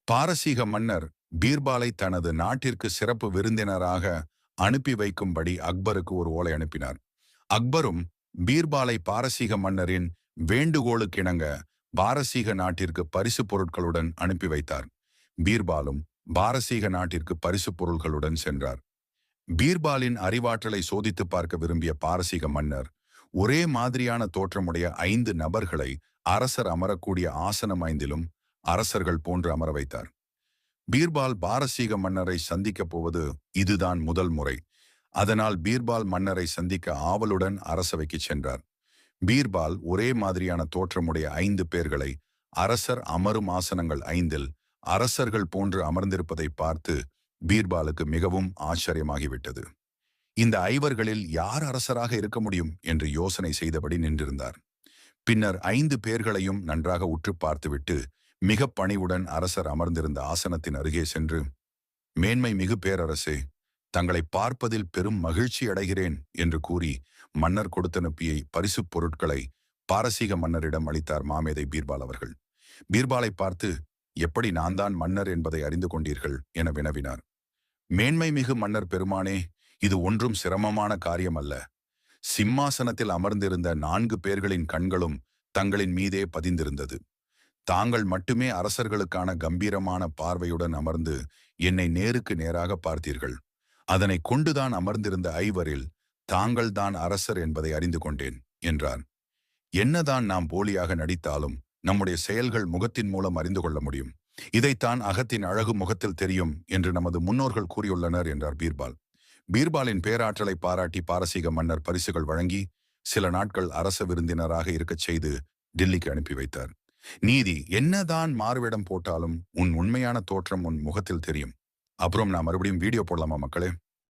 பாரசீக மன்னர் பீர்பாலை தனது நாட்டிற்கு சிறப்பு விருந்தினராக அனுப்பி வைக்கும்படி அக்பருக்கு ஒரு ஓலை அனுப்பினார். அக்பரும் பீர்பாலை பாரசீக மன்னரின் வேண்டுகோளுக்கிணங்க பாரசீக நாட்டிற்கு பரிசு பொருட்களுடன் அனுப்பி வைத்தார். பீர்பாலும் பாரசீக நாட்டிற்கு பரிசு பொருள்களுடன் சென்றார். பீர்பாலின் அறிவாற்றலை சோதித்து பார்க்க விரும்பிய பாரசீக மன்னர் ஒரே மாதிரியான தோற்றமுடைய 5 நபர்களை அரசர் அமரக்கூடிய ஆசனம் 5லும் அரசர்கள் போன்று அமர வைத்தார். பீர்பால் பாரசீக மன்னரை சந்திக்கப் போவது இதுதான் முதல் முறை. அதனால் பீர்பால் மன்னரை சந்திக்க ஆவலுடன் அரசவைக்கு சென்றார். பீர்பால் ஒரே மாதிரியான தோற்றமுடைய 5 பேர்களை அரசர் அமரும் ஆசனங்கள் 5ல் அரசர்கள் போன்று அமர்ந்திருப்பதை பார்த்து பீர்பாலுக்கு மிகவும் ஆச்சரியமாகிவிட்டது. இந்த 5வர்களில் யார் அரசராக இருக்க முடியும் என்று யோசனை செய்தபடி நின்றிருந்தார். பின்னர் 5 பேர்களையும் நன்றாக உற்று பார்த்துவிட்டு மிக பணிவுடன் அரசர் அமர்ந்திருந்த ஆசனத்தின் அருகே சென்று, மேன்மை மிகு பேரரசே, தங்களை பார்ப்பதில் பெரும் மகிழ்ச்சி அடைகிறேன் என்று கூறி மன்னர் கொடுத்தனுப்பிய பரிசுப் பொருட்களை பாரசீக மன்னரிடம் அளித்தார் மாமேதை பீர்பால் அவர்கள். பீர்பாலை பார்த்து, எப்படி நான் தான் மன்னர் என்பதை அறிந்து கொண்டீர்கள் என வினவினார். மேன்மை மிகு மன்னர் பெருமானே, இது ஒன்றும் சிரமமான காரியம் அல்ல. சிம்மாசனத்தில் அமர்ந்திருந்த 4 பேர்களின் கண்களும் தங்களின் மீதே பதிந்திருந்தது. தாங்கள் மட்டுமே அரசர்களுக்கான கம்பீரமான பார்வையுடன் அமர்ந்து என்னை நேருக்கு நேராக பார்த்தீர்கள். அதனை கொண்டுதான் அமர்ந்திருந்த 5வரில் தாங்கள் தான் அரசர் என்பதை அறிந்து கொண்டேன் என்றார். என்னதான் நாம் போலியாக நடித்தாலும் நம்முடைய செயல்கள் முகத்தின் மூலம் அறிந்து கொள்ள முடியும். இதைத்தான் அகத்தின் அழகு முகத்தில் தெரியும் என்று நமது முன்னோர்கள் கூறியுள்ளனர் என்றார் பீர்பால். பீர்பாலின் பேராற்றலை பாராட்டி பாரசீக மன்னர் பரிசுகள் வழங்கி சில நாட்கள் அரச விருந்தினராக இருக்கச் செய்து டில்லிக்கு அனுப்பி வைத்தார். நீதி என்னதான் மாறுவேடம் போட்டாலும் உன் உண்மையான தோற்றம் உன் முகத்தில் தெரியும். அப்புறம் நான் மறுபடியும் வீடியோ போடலாமா மக்களே?